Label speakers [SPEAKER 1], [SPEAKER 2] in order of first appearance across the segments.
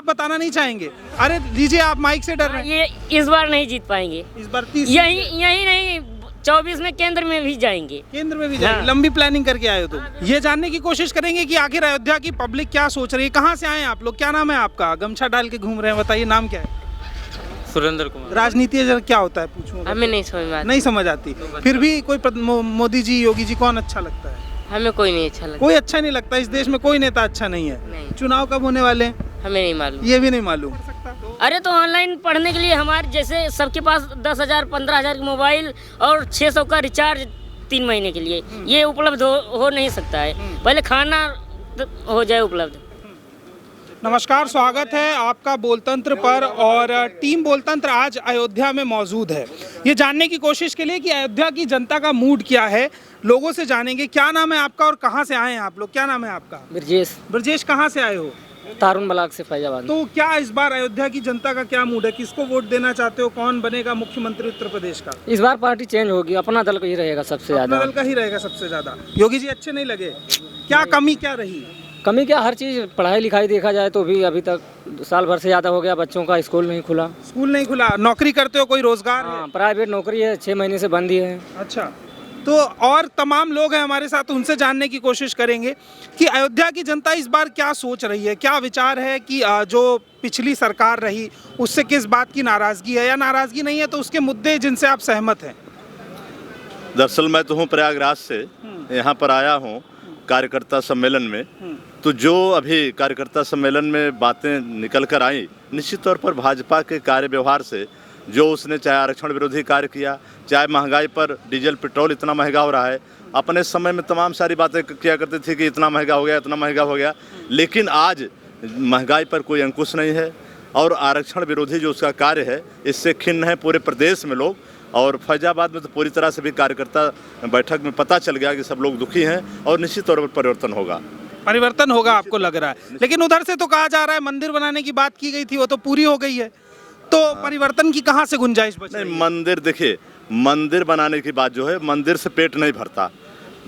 [SPEAKER 1] बताना नहीं चाहेंगे? अरे लीजिए, आप माइक से डर रहे हैं।
[SPEAKER 2] ये इस बार नहीं जीत पाएंगे।
[SPEAKER 1] इस बार 30
[SPEAKER 2] यही नहीं, 24 में केंद्र में भी जाएंगे।
[SPEAKER 1] केंद्र में भी जाएंगे। लंबी प्लानिंग करके आए हो तुम। ये जानने की कोशिश करेंगे कि आखिर अयोध्या की पब्लिक क्या सोच रही है। कहाँ से आए हैं आप लोग? क्या नाम है आपका? गमछा डाल के घूम रहे हैं, बताइए नाम क्या है?
[SPEAKER 3] सुरेंद्र कुमार।
[SPEAKER 1] राजनीति क्या होता है पूछूं?
[SPEAKER 2] हमें नहीं समझ में आता।
[SPEAKER 1] नहीं समझ आती। फिर भी कोई मोदी जी, योगी जी, कौन अच्छा लगता है?
[SPEAKER 2] हमें कोई नहीं अच्छा लगता।
[SPEAKER 1] कोई अच्छा नहीं लगता। इस देश में कोई नेता अच्छा नहीं है।
[SPEAKER 2] नहीं।
[SPEAKER 1] चुनाव कब होने वाले हैं?
[SPEAKER 2] हमें नहीं मालूम।
[SPEAKER 1] ये भी नहीं मालूम।
[SPEAKER 2] अरे तो ऑनलाइन पढ़ने के लिए हमारे जैसे सबके पास 10,000 15,000 का मोबाइल और 600 का रिचार्ज 3 महीने के लिए, ये उपलब्ध हो नहीं सकता है। पहले खाना हो जाए उपलब्ध।
[SPEAKER 1] नमस्कार, स्वागत है आपका बोलतंत्र पर। और टीम बोलतंत्र आज अयोध्या में मौजूद है ये जानने की कोशिश के लिए कि अयोध्या की जनता का मूड क्या है। लोगों से जानेंगे। क्या नाम है आपका और कहां से आए हैं आप लोग? क्या नाम है आपका?
[SPEAKER 2] ब्रजेश।
[SPEAKER 1] ब्रजेश, कहां से आए हो?
[SPEAKER 2] तारुण ब्लॉक से फैजाबाद।
[SPEAKER 1] तो क्या इस बार अयोध्या की जनता का क्या मूड है? किसको वोट देना चाहते हो? कौन बनेगा मुख्यमंत्री उत्तर प्रदेश का?
[SPEAKER 2] इस बार पार्टी चेंज होगी, अपना दल का ही रहेगा सबसे
[SPEAKER 1] अपना
[SPEAKER 2] ज्यादा।
[SPEAKER 1] दल का ही रहेगा सबसे ज्यादा। योगी जी अच्छे नहीं लगे? क्या कमी क्या रही?
[SPEAKER 2] कमी क्या, हर चीज पढ़ाई लिखाई देखा जाए तो भी अभी तक साल भर से ज्यादा हो गया, बच्चों का स्कूल नहीं खुला।
[SPEAKER 1] स्कूल नहीं खुला। नौकरी करते हो? कोई रोजगार है?
[SPEAKER 2] हाँ, प्राइवेट नौकरी है, 6 महीने से बंद ही है।
[SPEAKER 1] अच्छा, तो और तमाम लोग हैं हमारे साथ, उनसे जानने की कोशिश करेंगे कि अयोध्या की जनता इस बार क्या सोच रही है, क्या विचार है कि जो पिछली सरकार रही उससे किस बात की नाराजगी है, या नाराजगी नहीं है तो उसके मुद्दे जिनसे आप सहमत हैं।
[SPEAKER 4] दरअसल मैं तो हूँ प्रयागराज से, यहाँ पर आया हूँ कार्यकर्ता सम्मेलन में। तो जो अभी कार्यकर्ता सम्मेलन में बातें निकल कर आई, निश्चित तौर पर भाजपा के कार्य व्यवहार से, जो उसने चाहे आरक्षण विरोधी कार्य किया, चाहे महंगाई पर डीजल पेट्रोल इतना महंगा हो रहा है। अपने समय में तमाम सारी बातें किया करते थे कि इतना महंगा हो गया, इतना महंगा हो गया, लेकिन आज महंगाई पर कोई अंकुश नहीं है। और आरक्षण विरोधी जो उसका कार्य है, इससे खिन्न है पूरे प्रदेश में लोग। और फैजाबाद में तो पूरी तरह से भी कार्यकर्ता बैठक में पता चल गया कि सब लोग दुखी हैं और निश्चित तौर पर परिवर्तन होगा।
[SPEAKER 1] परिवर्तन होगा आपको लग रहा है? लेकिन उधर से तो कहा जा रहा है मंदिर बनाने की बात की गई थी, वो तो पूरी हो गई है, तो परिवर्तन की कहाँ से गुंजाइश बच रही है?
[SPEAKER 4] नहीं, मंदिर देखिए, मंदिर बनाने की बात जो है, मंदिर से पेट नहीं भरता,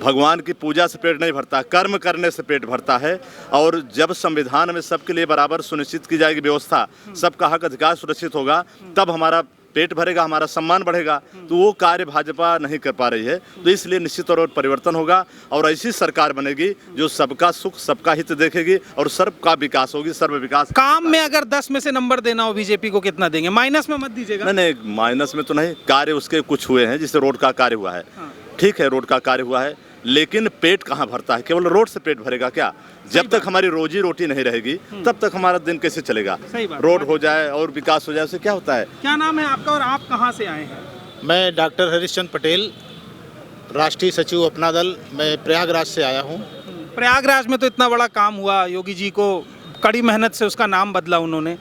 [SPEAKER 4] भगवान की पूजा से पेट नहीं भरता, कर्म करने से पेट भरता है। और जब संविधान में सबके लिए बराबर सुनिश्चित की जाएगी व्यवस्था, सबका हक अधिकार सुरक्षित होगा, तब हमारा पेट भरेगा, हमारा सम्मान बढ़ेगा। तो वो कार्य भाजपा नहीं कर पा रही है, तो इसलिए निश्चित तौर पर परिवर्तन होगा और ऐसी सरकार बनेगी जो सबका सुख, सबका हित देखेगी और सबका विकास होगी, सर्व विकास।
[SPEAKER 1] काम में अगर 10 में से नंबर देना हो बीजेपी को, कितना देंगे? माइनस में मत दीजिएगा।
[SPEAKER 4] नहीं, माइनस में तो नहीं, कार्य उसके कुछ हुए हैं, जिससे रोड का कार्य हुआ है। ठीक है, रोड का कार्य हुआ है, लेकिन पेट कहाँ भरता है? केवल रोड से पेट भरेगा क्या? जब तक हमारी रोजी रोटी नहीं रहेगी तब तक हमारा दिन कैसे चलेगा? रोड हो जाए और विकास हो जाए, उससे क्या होता है?
[SPEAKER 1] क्या नाम है आपका और आप कहाँ से आए हैं?
[SPEAKER 5] मैं डॉक्टर हरीशचंद्र पटेल, राष्ट्रीय सचिव अपना दल। मैं प्रयागराज से आया हूँ।
[SPEAKER 1] प्रयागराज में तो इतना बड़ा काम हुआ, योगी जी को कड़ी मेहनत से उसका नाम बदला उन्होंने,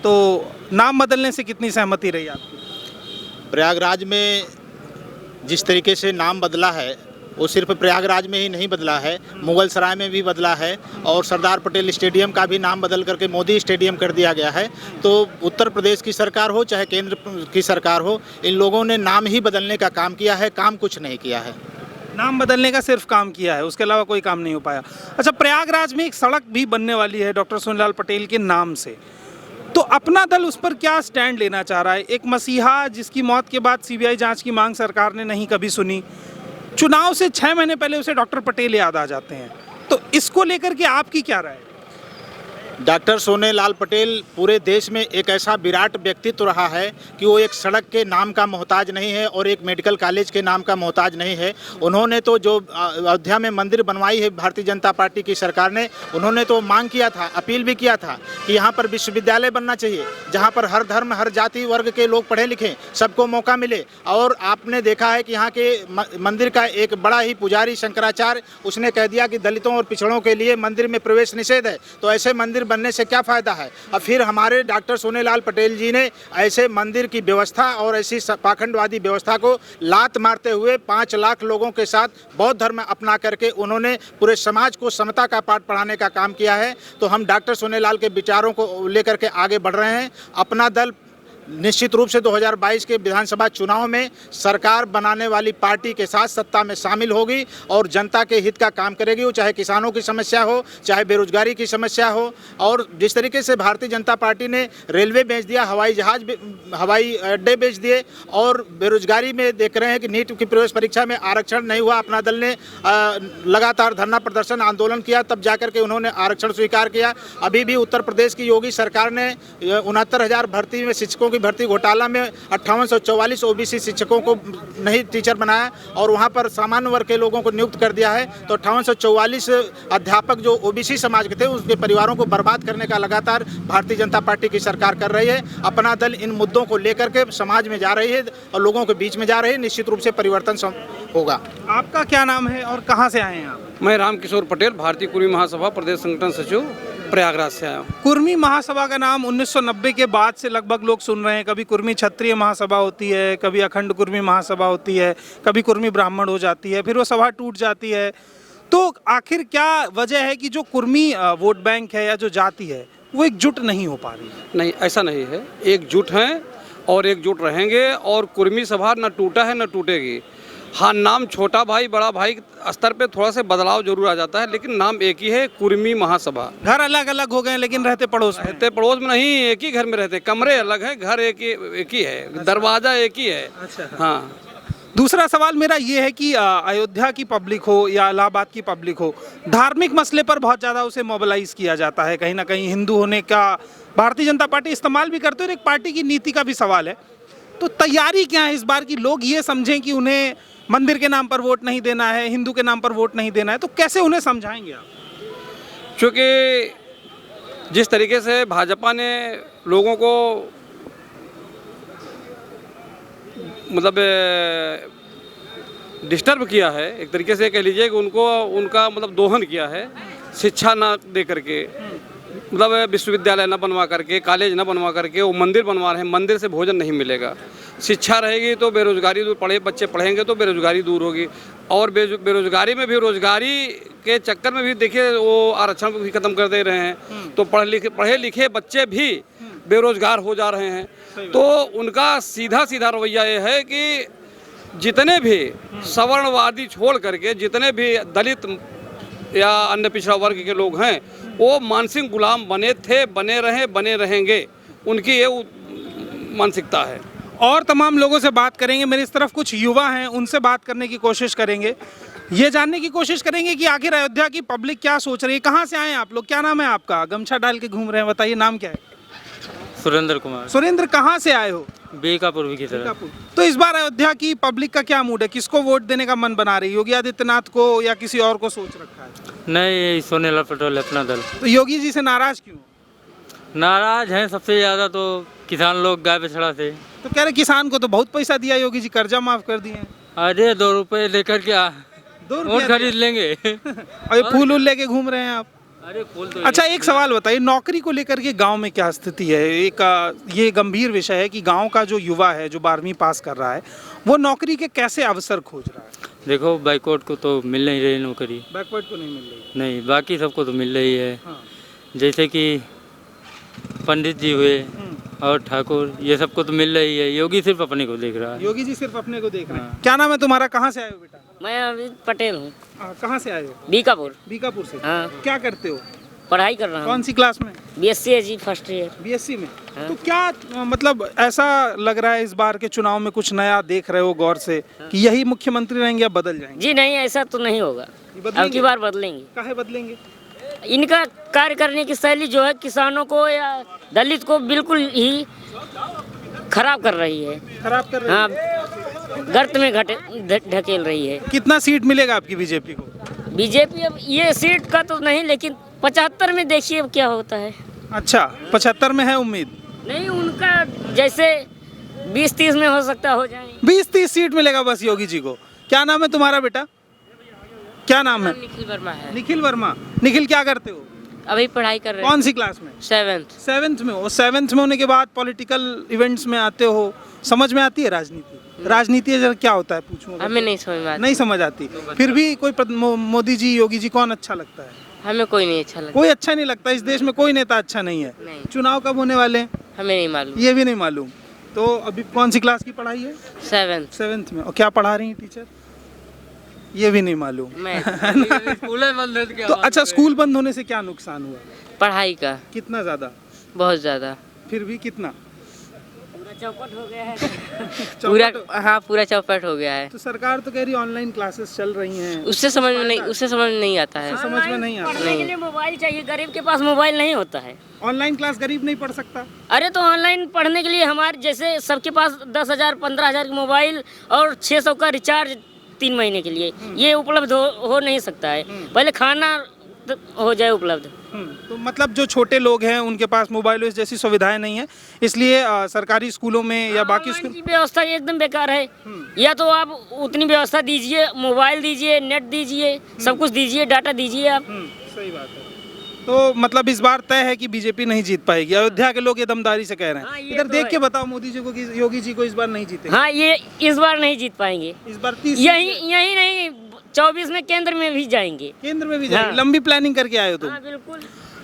[SPEAKER 1] तो नाम बदलने से कितनी सहमति रही आपकी?
[SPEAKER 5] प्रयागराज में जिस तरीके से नाम बदला है, वो सिर्फ प्रयागराज में ही नहीं बदला है, मुगल सराय में भी बदला है और सरदार पटेल स्टेडियम का भी नाम बदल करके मोदी स्टेडियम कर दिया गया है। तो उत्तर प्रदेश की सरकार हो चाहे केंद्र की सरकार हो, इन लोगों ने नाम ही बदलने का काम किया है, काम कुछ नहीं किया है।
[SPEAKER 1] नाम बदलने का सिर्फ काम किया है, उसके अलावा कोई काम नहीं हो पाया। अच्छा, प्रयागराज में एक सड़क भी बनने वाली है डॉक्टर सोनीलाल पटेल के नाम से, तो अपना दल उस पर क्या स्टैंड लेना चाह रहा है? एक मसीहा जिसकी मौत के बाद सीबीआई जांच की मांग सरकार ने नहीं कभी सुनी, चुनाव से 6 महीने पहले उसे डॉक्टर पटेल याद आ जाते हैं, तो इसको लेकर के आपकी क्या राय है?
[SPEAKER 5] डॉक्टर सोनीलाल पटेल पूरे देश में एक ऐसा विराट व्यक्तित्व रहा है कि वो एक सड़क के नाम का मोहताज नहीं है और एक मेडिकल कॉलेज के नाम का मोहताज नहीं है। उन्होंने तो जो अयोध्या में मंदिर बनवाई है भारतीय जनता पार्टी की सरकार ने, उन्होंने तो मांग किया था, अपील भी किया था कि यहाँ पर विश्वविद्यालय बनना चाहिए, जहाँ पर हर धर्म, हर जाति वर्ग के लोग पढ़े लिखें, सबको मौका मिले। और आपने देखा है कि यहाँ के मंदिर का एक बड़ा ही पुजारी शंकराचार्य, उसने कह दिया कि दलितों और पिछड़ों के लिए मंदिर में प्रवेश निषेध है। तो ऐसे मंदिर बनने से क्या फ़ायदा है? और फिर हमारे डॉक्टर सोनीलाल पटेल जी ने ऐसे मंदिर की व्यवस्था और ऐसी पाखंडवादी व्यवस्था को लात मारते हुए 5 लाख लोगों के साथ बौद्ध धर्म अपना करके उन्होंने पूरे समाज को समता का पाठ पढ़ाने का काम किया है। तो हम डॉक्टर सोनीलाल के विचारों को लेकर के आगे बढ़ रहे हैं। अपना दल निश्चित रूप से 2022 के विधानसभा चुनाव में सरकार बनाने वाली पार्टी के साथ सत्ता में शामिल होगी और जनता के हित का काम करेगी। वो चाहे किसानों की समस्या हो, चाहे बेरोजगारी की समस्या हो। और जिस तरीके से भारतीय जनता पार्टी ने रेलवे बेच दिया, हवाई अड्डे बेच दिए और बेरोजगारी में देख रहे हैं कि नीट की प्रवेश परीक्षा में आरक्षण नहीं हुआ, अपना दल ने लगातार धरना प्रदर्शन आंदोलन किया, तब जाकर के उन्होंने आरक्षण स्वीकार किया। अभी भी उत्तर प्रदेश की योगी सरकार ने 69,000 भर्ती में शिक्षकों की भर्ती घोटाला में 5844 ओबीसी शिक्षकों को नहीं टीचर बनाया और वहां पर सामान्य वर्ग के लोगों को नियुक्त कर दिया है। तो 5844 अध्यापक जो ओबीसी समाज के थे उसके परिवारों को बर्बाद करने का लगातार भारतीय जनता पार्टी की सरकार कर रही है। अपना दल इन मुद्दों को लेकर के समाज में जा रही है और लोगों के बीच में जा रही है। निश्चित रूप से परिवर्तन होगा।
[SPEAKER 1] आपका क्या नाम है और कहाँ से आए हैं आप?
[SPEAKER 6] मैं रामकिशोर पटेल, भारतीय कुर्मी महासभा प्रदेश संगठन सचिव, प्रयागराज से आया हूँ।
[SPEAKER 1] कुर्मी महासभा का नाम 1990 के बाद से लगभग लोग सुन रहे हैं। कभी कुर्मी क्षत्रिय महासभा होती है, कभी अखंड कुर्मी महासभा होती है, कभी कुर्मी ब्राह्मण हो जाती है, फिर वो सभा टूट जाती है। तो आखिर क्या वजह है कि जो कुर्मी वोट बैंक है या जो जाति है वो एकजुट नहीं हो पा रही?
[SPEAKER 6] नहीं, ऐसा नहीं है। एकजुट हैं और एकजुट रहेंगे और कुर्मी सभा न टूटा है न टूटेगी। हाँ, नाम छोटा भाई बड़ा भाई स्तर पे थोड़ा सा बदलाव जरूर आ जाता है, लेकिन नाम एक ही है, कुर्मी महासभा।
[SPEAKER 1] घर अलग अलग हो गए लेकिन रहते पड़ोस में।
[SPEAKER 6] रहते पड़ोस में नहीं, एक ही घर में रहते, कमरे अलग है, घर एक ही है, दरवाजा एक ही है।
[SPEAKER 1] अच्छा।
[SPEAKER 6] हाँ।
[SPEAKER 1] दूसरा सवाल मेरा ये है कि अयोध्या की पब्लिक हो या इलाहाबाद की पब्लिक हो, धार्मिक मसले पर बहुत ज़्यादा उसे मोबिलाइज किया जाता है। कहीं ना कहीं हिंदू होने का भारतीय जनता पार्टी इस्तेमाल भी करते हैं और एक पार्टी की नीति का भी सवाल है। तो तैयारी क्या है इस बार की? लोग ये समझें कि उन्हें मंदिर के नाम पर वोट नहीं देना है, हिंदू के नाम पर वोट नहीं देना है, तो कैसे उन्हें समझाएंगे आप?
[SPEAKER 6] क्योंकि जिस तरीके से भाजपा ने लोगों को मतलब डिस्टर्ब किया है, एक तरीके से कह लीजिए कि उनका मतलब दोहन किया है, शिक्षा ना दे करके, मतलब विश्वविद्यालय न बनवा करके, कॉलेज न बनवा करके वो मंदिर बनवा रहे हैं। मंदिर से भोजन नहीं मिलेगा। शिक्षा रहेगी तो बेरोजगारी दूर, बच्चे पढ़ेंगे तो बेरोजगारी दूर होगी। और बेरोजगारी में भी, रोजगारी के चक्कर में भी देखिए वो आरक्षण भी खत्म कर दे रहे हैं। तो पढ़े लिखे बच्चे भी बेरोजगार हो जा रहे हैं। तो उनका सीधा रवैया ये है कि जितने भी सवर्णवादी छोड़ करके जितने भी दलित या अन्य पिछड़ा वर्ग के लोग हैं वो मानसिक गुलाम बने थे, बने रहेंगे। उनकी ये मानसिकता है।
[SPEAKER 1] और तमाम लोगों से बात करेंगे। मेरी इस तरफ कुछ युवा हैं, उनसे बात करने की कोशिश करेंगे, ये जानने की कोशिश करेंगे कि आखिर अयोध्या की पब्लिक क्या सोच रही है। कहाँ से आए हैं आप लोग? क्या नाम है आपका? गमछा डाल के घूम रहे हैं, बताइए नाम क्या है?
[SPEAKER 3] सुरेंद्र कुमार,
[SPEAKER 1] सुरेंद्र, कहाँ से आए हो?
[SPEAKER 3] बीकापुर की तरफ।
[SPEAKER 1] तो इस बार अयोध्या की पब्लिक का क्या मूड है? किसको वोट देने का मन बना रही है? योगी आदित्यनाथ को या किसी और को सोच रखा है?
[SPEAKER 3] नहीं, सोनेलाल पटेल अपना दल।
[SPEAKER 1] तो योगी जी से नाराज क्यों?
[SPEAKER 3] नाराज हैं सबसे ज़्यादा तो किसान लोग गाय बछड़ा से।
[SPEAKER 1] तो कह रहे किसान को तो बहुत पैसा दिया योगी जी, कर्जा माफ कर दिए।
[SPEAKER 3] अरे 2 रुपए लेकर क्या
[SPEAKER 1] 2
[SPEAKER 3] वोट खरीद लेंगे।
[SPEAKER 1] और ये फूल उल लेके घूम रहे हैं आप।
[SPEAKER 3] अरे फूल तो
[SPEAKER 1] अच्छा, एक सवाल बताइए, नौकरी को लेकर के गांव में क्या स्थिति है? ये गंभीर विषय है कि गांव का जो युवा है जो 12वीं पास कर रहा है वो नौकरी के कैसे अवसर खोज रहा है?
[SPEAKER 3] देखो, बैकवर्ड को तो मिल नहीं रही नौकरी।
[SPEAKER 1] बैकवर्ड को नहीं मिल रही?
[SPEAKER 3] नहीं, बाकी सबको तो मिल रही है।
[SPEAKER 1] हाँ।
[SPEAKER 3] जैसे कि पंडित जी हुए और ठाकुर, ये सबको तो मिल रही है। योगी सिर्फ अपने को देख रहा है।
[SPEAKER 1] योगी जी सिर्फ अपने को देख रहे हैं। क्या नाम है तुम्हारा? कहाँ से आए हो बेटा?
[SPEAKER 2] मैं अभी पटेल हूँ,
[SPEAKER 1] कहाँ से आए हो?
[SPEAKER 2] बीकापुर।
[SPEAKER 1] बीकापुर से।
[SPEAKER 2] हाँ।
[SPEAKER 1] क्या करते हो?
[SPEAKER 2] पढ़ाई कर रहा हूँ।
[SPEAKER 1] कौन सी क्लास में?
[SPEAKER 2] BSc जी फर्स्ट ईयर।
[SPEAKER 1] BSc में।
[SPEAKER 2] हाँ।
[SPEAKER 1] तो क्या मतलब ऐसा लग रहा है इस बार के चुनाव में कुछ नया देख रहे हो गौर से कि यही मुख्यमंत्री रहेंगे या बदल जाएंगे?
[SPEAKER 2] जी नहीं, ऐसा तो नहीं होगा। अब की बार बदलेंगे।
[SPEAKER 1] काहे बदलेंगे?
[SPEAKER 2] इनका कार्य करने की शैली जो है किसानों को या दलित को बिल्कुल ही खराब कर रही है।
[SPEAKER 1] खराब कर रही
[SPEAKER 2] हाँ,
[SPEAKER 1] है।
[SPEAKER 2] गर्त में ढकेल रही है।
[SPEAKER 1] कितना सीट मिलेगा आपकी बीजेपी को?
[SPEAKER 2] बीजेपी अब ये सीट का तो नहीं, लेकिन 75 में देखिए अब क्या होता है।
[SPEAKER 1] अच्छा, 75 में है उम्मीद?
[SPEAKER 2] नहीं, उनका जैसे 20-30 में हो सकता हो जाए।
[SPEAKER 1] 20-30 सीट मिलेगा बस योगी जी को। क्या नाम है तुम्हारा बेटा? क्या नाम है?
[SPEAKER 2] निखिल वर्मा है।
[SPEAKER 1] निखिल वर्मा। निखिल, क्या करते हो?
[SPEAKER 2] अभी पढ़ाई कर रहे हैं।
[SPEAKER 1] कौन सी क्लास में? 7th में हो। 7th में होने के बाद पॉलिटिकल इवेंट्स में आते हो, समझ में आती है राजनीति? राजनीति क्या होता है पूछूं?
[SPEAKER 2] हमें नहीं समझ में आती।
[SPEAKER 1] नहीं समझ आती। फिर भी कोई मोदी जी, योगी जी, कौन अच्छा लगता है?
[SPEAKER 2] हमें कोई नहीं अच्छा लगता।
[SPEAKER 1] कोई अच्छा नहीं लगता? इस देश में कोई नेता अच्छा नहीं है?
[SPEAKER 2] नहीं।
[SPEAKER 1] चुनाव कब होने वाले हैं?
[SPEAKER 2] हमें नहीं मालूम।
[SPEAKER 1] ये भी नहीं मालूम। तो अभी कौन सी क्लास की पढ़ाई है? 7th में। और क्या पढ़ा रही हैं टीचर? ये भी नहीं मालूम।
[SPEAKER 2] मैं
[SPEAKER 1] तो अच्छा, स्कूल बंद होने से क्या नुकसान हुआ?
[SPEAKER 2] पढ़ाई का
[SPEAKER 1] कितना ज़्यादा?
[SPEAKER 2] बहुत ज़्यादा।
[SPEAKER 1] फिर भी कितना?
[SPEAKER 2] चौपट हो गया है
[SPEAKER 1] चौपट?
[SPEAKER 2] हाँ पूरा चौपट हो गया है।
[SPEAKER 1] तो सरकार तो कह रही ऑनलाइन क्लासेस चल रही हैं,
[SPEAKER 2] उससे समझ में नहीं आता है।
[SPEAKER 1] समझ में नहीं आता।
[SPEAKER 2] पढ़ने के लिए मोबाइल चाहिए, गरीब के पास मोबाइल नहीं होता है।
[SPEAKER 1] ऑनलाइन क्लास गरीब नहीं पढ़ सकता?
[SPEAKER 2] अरे तो ऑनलाइन पढ़ने के लिए हमारे जैसे सबके पास 10,000 15,000 का मोबाइल और 600 का रिचार्ज 3 महीने के लिए, ये उपलब्ध हो नहीं सकता है। पहले खाना हो जाए उपलब्ध।
[SPEAKER 1] तो मतलब जो छोटे लोग हैं उनके पास मोबाइल जैसी सुविधाएं नहीं है, इसलिए सरकारी स्कूलों में या बाकी
[SPEAKER 2] ऑनलाइन
[SPEAKER 1] स्कूल
[SPEAKER 2] की व्यवस्था एकदम बेकार है। या तो आप उतनी व्यवस्था दीजिए, मोबाइल दीजिए, नेट दीजिए, सब कुछ दीजिए, डाटा दीजिए आप।
[SPEAKER 1] सही बात है। तो मतलब इस बार तय है कि बीजेपी नहीं जीत पाएगी। अयोध्या के लोग ये दमदारी से कह रहे हैं।
[SPEAKER 2] हाँ, ये
[SPEAKER 1] इधर
[SPEAKER 2] तो
[SPEAKER 1] देख
[SPEAKER 2] है।
[SPEAKER 1] के बताओ मोदी जी को कि योगी जी को इस बार नहीं जीते।
[SPEAKER 2] हाँ, ये इस बार नहीं जीत पाएंगे।
[SPEAKER 1] इस बार 30
[SPEAKER 2] यही नहीं, 24 में केंद्र में भी जाएंगे।
[SPEAKER 1] केंद्र में भी जाएंगे।
[SPEAKER 2] हाँ।
[SPEAKER 1] लंबी प्लानिंग करके आए हो तुम।
[SPEAKER 2] हाँ बिल्कुल।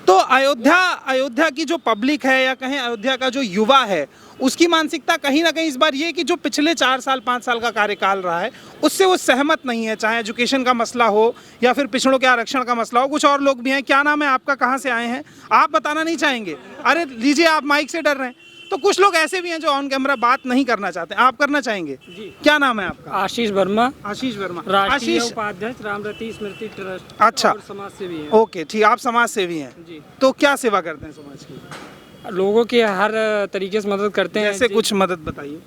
[SPEAKER 1] तो अयोध्या की जो पब्लिक है या कहें अयोध्या का जो युवा है, उसकी मानसिकता कहीं ना कहीं इस बार ये कि जो पिछले 4 साल 5 साल का कार्यकाल रहा है उससे वो सहमत नहीं है, चाहे एजुकेशन का मसला हो या फिर पिछड़ों के आरक्षण का मसला हो। कुछ और लोग भी हैं। क्या नाम है आपका, कहाँ से आए हैं? आप बताना नहीं चाहेंगे? अरे लीजिए, आप माइक से डर रहे हैं। तो कुछ लोग ऐसे भी हैं जो ऑन कैमरा बात नहीं करना चाहते, आप करना चाहेंगे जी? क्या नाम है आपका?
[SPEAKER 7] आशीष वर्मा,
[SPEAKER 1] आशीष वर्मा।
[SPEAKER 7] राष्ट्रीय
[SPEAKER 1] आशीष,
[SPEAKER 7] उपाध्यक्ष रामरती स्मृति ट्रस्ट।
[SPEAKER 1] अच्छा।
[SPEAKER 7] और समाज सेवी है
[SPEAKER 1] ओके ठीक, आप समाज सेवी हैं
[SPEAKER 7] जी।
[SPEAKER 1] तो क्या सेवा करते हैं समाज की?
[SPEAKER 7] लोगों की हर तरीके से मदद करते हैं।
[SPEAKER 1] जैसे कुछ मदद बताइए।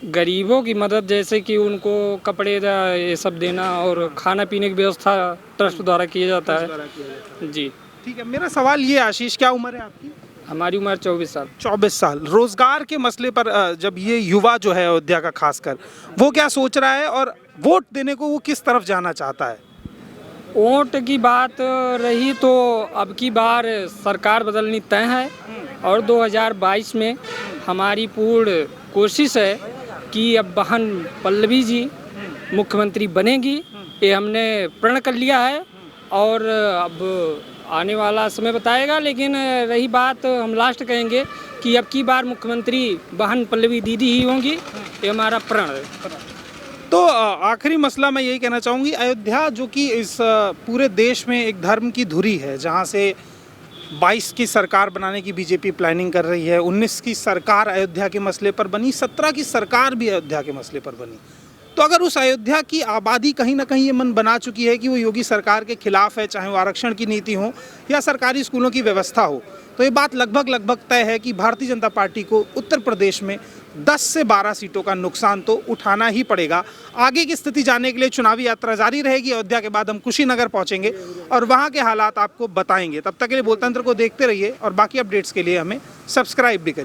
[SPEAKER 7] गरीबों की मदद, जैसे कि उनको कपड़े ये सब देना और खाना पीने की व्यवस्था ट्रस्ट द्वारा किया जाता है जी।
[SPEAKER 1] ठीक है, मेरा सवाल ये आशीष, क्या उम्र है आपकी?
[SPEAKER 7] हमारी उम्र 24 साल।
[SPEAKER 1] 24 साल। रोजगार के मसले पर जब ये युवा जो है अयोध्या का खासकर, वो क्या सोच रहा है और वोट देने को वो किस तरफ जाना चाहता है?
[SPEAKER 7] वोट की बात रही तो अब की बार सरकार बदलनी तय है और 2022 में हमारी पूर्ण कोशिश है कि अब बहन पल्लवी जी मुख्यमंत्री बनेगी, ये हमने प्रण कर लिया है और अब आने वाला समय बताएगा। लेकिन रही बात, हम लास्ट कहेंगे कि अब की बार मुख्यमंत्री बहन पल्लवी दीदी ही होंगी, ये हमारा प्रण है।
[SPEAKER 1] तो आखिरी मसला मैं यही कहना चाहूँगी, अयोध्या जो कि इस पूरे देश में एक धर्म की धुरी है, जहाँ से 22 की सरकार बनाने की बीजेपी प्लानिंग कर रही है, 19 की सरकार अयोध्या के मसले पर बनी, 17 की सरकार भी अयोध्या के मसले पर बनी। तो अगर उस अयोध्या की आबादी कहीं ना कहीं ये मन बना चुकी है कि वो योगी सरकार के खिलाफ है, चाहे वो आरक्षण की नीति हो या सरकारी स्कूलों की व्यवस्था हो, तो ये बात लगभग तय है कि भारतीय जनता पार्टी को उत्तर प्रदेश में 10 से 12 सीटों का नुकसान तो उठाना ही पड़ेगा। आगे की स्थिति जानने के लिए चुनावी यात्रा जारी रहेगी। अयोध्या के बाद हम कुशीनगर पहुंचेंगे और वहां के हालात आपको बताएंगे। तब तक के लिए बोलतंत्र को देखते रहिए और बाकी अपडेट्स के लिए हमें सब्सक्राइब भी करिए।